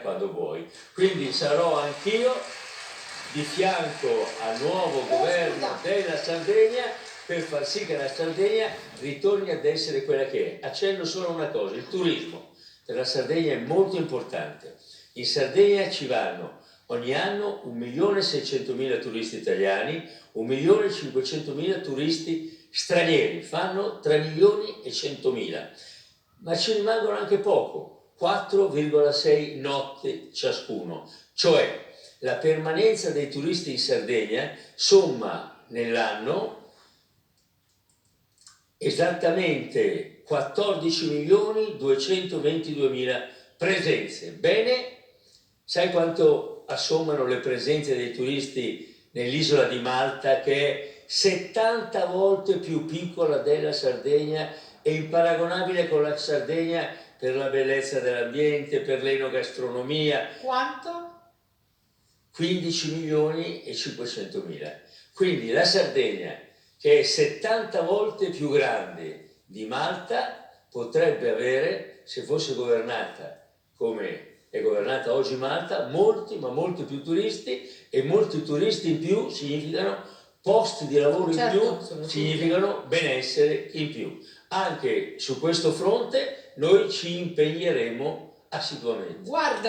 quando vuoi. Quindi sarò anch'io di fianco al nuovo governo della Sardegna per far sì che la Sardegna ritorni ad essere quella che è. Accenno solo una cosa: il turismo per la Sardegna è molto importante. In Sardegna ci vanno ogni anno 1.600.000 turisti italiani, 1.500.000 turisti stranieri, fanno 3.100.000, ma ci rimangono anche poco, 4,6 notti ciascuno, cioè la permanenza dei turisti in Sardegna somma nell'anno esattamente 14.222.000 presenze. Bene, sai quanto assommano le presenze dei turisti nell'isola di Malta, che è 70 volte più piccola della Sardegna e imparagonabile con la Sardegna per la bellezza dell'ambiente, per l'enogastronomia? Quanto? 15.500.000. Quindi la Sardegna, che è 70 volte più grande di Malta, potrebbe avere, se fosse governata come è governata oggi Malta, molti, ma molti più turisti, e molti turisti in più significano posti di lavoro in più, significano benessere in più. Anche su questo fronte noi ci impegneremo assiduamente. Guarda.